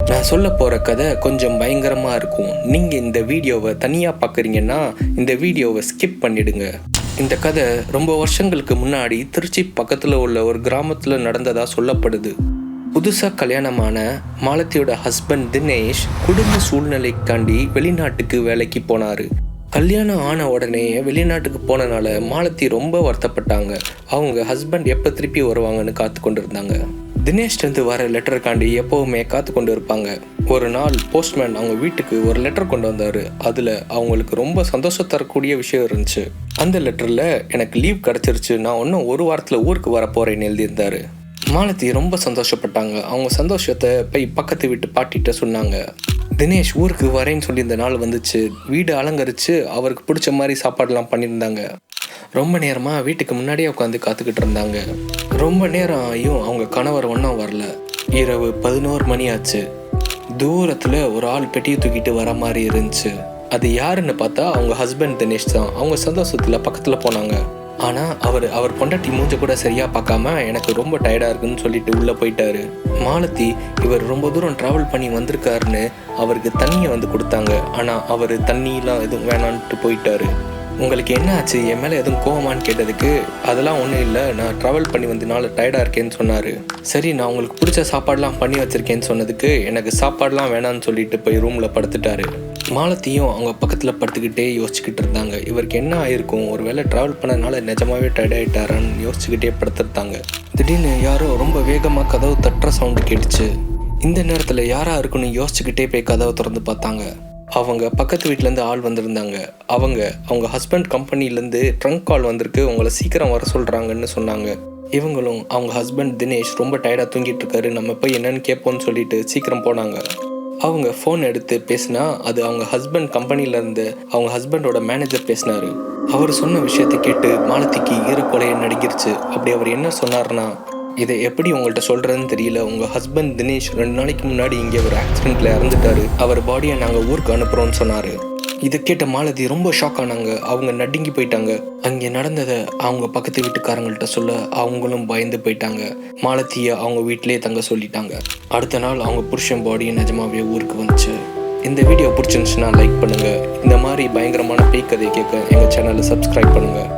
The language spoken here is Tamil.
நான் சொல்ல போகிற கதை கொஞ்சம் பயங்கரமாக இருக்கும். நீங்கள் இந்த வீடியோவை தனியாக பார்க்குறீங்கன்னா இந்த வீடியோவை ஸ்கிப் பண்ணிடுங்க. இந்த கதை ரொம்ப வருஷங்களுக்கு முன்னாடி திருச்சி பக்கத்தில் உள்ள ஒரு கிராமத்தில் நடந்ததாக சொல்லப்படுது. புதுசாக கல்யாணமான மாலத்தியோட ஹஸ்பண்ட் தினேஷ் குடும்ப சூழ்நிலைக்காண்டி வெளிநாட்டுக்கு வேலைக்கு போனார். கல்யாணம் ஆன உடனே வெளிநாட்டுக்கு போனனால மாலத்தி ரொம்ப வருத்தப்பட்டாங்க. அவங்க ஹஸ்பண்ட் எப்போ திருப்பி வருவாங்கன்னு காத்து கொண்டு இருந்தாங்க. தினேஷ்லேருந்து வர லெட்டருக்காண்டி எப்போவுமே காத்து கொண்டு இருப்பாங்க. ஒரு நாள் போஸ்ட்மேன் அவங்க வீட்டுக்கு ஒரு லெட்டர் கொண்டு வந்தார். அதில் அவங்களுக்கு ரொம்ப சந்தோஷம் தரக்கூடிய விஷயம் இருந்துச்சு. அந்த லெட்டரில் எனக்கு லீவ் கிடச்சிருச்சு, நான் இன்னும் ஒரு வாரத்தில் ஊருக்கு வர போகிறேன்னு எழுதியிருந்தார். மாலத்தி ரொம்ப சந்தோஷப்பட்டாங்க. அவங்க சந்தோஷத்தை போய் பக்கத்து வீட்டு பாட்டிகிட்ட சொன்னாங்க. தினேஷ் ஊருக்கு வரேன்னு சொல்லி இந்த நாள் வந்துச்சு. வீடு அலங்கரித்து அவருக்கு பிடிச்ச மாதிரி சாப்பாடுலாம் பண்ணியிருந்தாங்க. ரொம்ப நேரமாக வீட்டுக்கு முன்னாடியே உட்காந்து காத்துக்கிட்டு இருந்தாங்க. ரொம்ப நேரம் ஆகியும் அவங்க கணவர் ஒன்றும் வரல. இரவு 11 மணி ஆச்சு. தூரத்தில் ஒரு ஆள் பெட்டியை தூக்கிட்டு வர மாதிரி இருந்துச்சு. அது யாருன்னு பார்த்தா அவங்க ஹஸ்பண்ட் தினேஷ் தான். அவங்க சந்தோஷத்தில் பக்கத்தில் போனாங்க. ஆனால் அவர் பொண்டாட்டி மூஞ்ச கூட சரியாக பார்க்காம எனக்கு ரொம்ப டயர்டாக இருக்குன்னு சொல்லிட்டு உள்ளே போயிட்டாரு. மாலத்தி இவர் ரொம்ப தூரம் ட்ராவல் பண்ணி வந்திருக்காருன்னு அவருக்கு தண்ணியை வந்து கொடுத்தாங்க. ஆனால் அவர் தண்ணியெலாம் எதுவும் வேணான்ட்டு போயிட்டாரு. உங்களுக்கு என்ன ஆச்சு, என் மேலே எதுவும் கோவமானு கேட்டதுக்கு அதெல்லாம் ஒன்றும் இல்லை, நான் ட்ராவல் பண்ணி வந்தனால டயர்டாக இருக்கேன்னு சொன்னார். சரி, நான் உங்களுக்கு பிடிச்ச சாப்பாடெலாம் பண்ணி வச்சுருக்கேன்னு சொன்னதுக்கு எனக்கு சாப்பாடெலாம் வேணான்னு சொல்லிட்டு போய் ரூமில் படுத்துட்டாரு. மாலத்தியும் அவங்க பக்கத்தில் படுத்துக்கிட்டே யோசிச்சுக்கிட்டு இருந்தாங்க. இவருக்கு என்ன ஆயிருக்கும், ஒரு வேளை ட்ராவல் பண்ணதுனால நிஜமாவே டயர்டாகிட்டாரான்னு யோசிச்சுக்கிட்டே படுத்துட்டாங்க. திடீர்னு யாரோ ரொம்ப வேகமாக கதவு தட்டுற சவுண்டு கேட்டுச்சு. இந்த நேரத்தில் யாராக இருக்குன்னு யோசிச்சுக்கிட்டே போய் கதவை திறந்து பார்த்தாங்க. அவங்க பக்கத்து வீட்டிலேருந்து ஆள் வந்திருந்தாங்க. அவங்க ஹஸ்பண்ட் கம்பெனிலேருந்து ட்ரங்க் கால் வந்திருக்கு, உங்களை சீக்கிரம் வர சொல்கிறாங்கன்னு சொன்னாங்க. இவங்களும் அவங்க ஹஸ்பண்ட் தினேஷ் ரொம்ப டயர்டாக தூங்கிட்டு இருக்காரு, நம்ம போய் என்னன்னு கேட்போன்னு சொல்லிட்டு சீக்கிரம் போனாங்க. அவங்க ஃபோன் எடுத்து பேசினா அது அவங்க ஹஸ்பண்ட் கம்பெனிலேருந்து அவங்க ஹஸ்பண்டோட மேனேஜர் பேசினார். அவர் சொன்ன விஷயத்தை கேட்டு மாலத்திக்கு ஈரக்கொலையை நடுங்கிருச்சு. அப்படி அவர் என்ன சொன்னார்னா, இதை எப்படி உங்கள்கிட்ட சொல்கிறதுன்னு தெரியல, உங்கள் ஹஸ்பண்ட் தினேஷ் 2 நாளைக்கு முன்னாடி இங்கே ஒரு ஆக்சிடெண்ட்டில் இறந்துட்டாரு, அவர் பாடியை நாங்கள் ஊருக்கு அனுப்புகிறோன்னு சொன்னார். இதை கேட்ட மாலதி ரொம்ப ஷாக் ஆனாங்க. அவங்க நடுங்கி போயிட்டாங்க. அங்கே நடந்ததை அவங்க பக்கத்து வீட்டுக்காரங்கள்ட்ட சொல்ல அவங்களும் பயந்து போயிட்டாங்க. மாலத்தியை அவங்க வீட்டிலே தங்க சொல்லிட்டாங்க. அடுத்த நாள் அவங்க புருஷன் பாடியை நிஜமாவே ஊருக்கு வந்துச்சு. இந்த வீடியோ பிடிச்சிருந்துச்சுன்னா லைக் பண்ணுங்கள். இந்த மாதிரி பயங்கரமான பேய் கதையை கேட்க எங்கள் சேனலை சப்ஸ்கிரைப் பண்ணுங்கள்.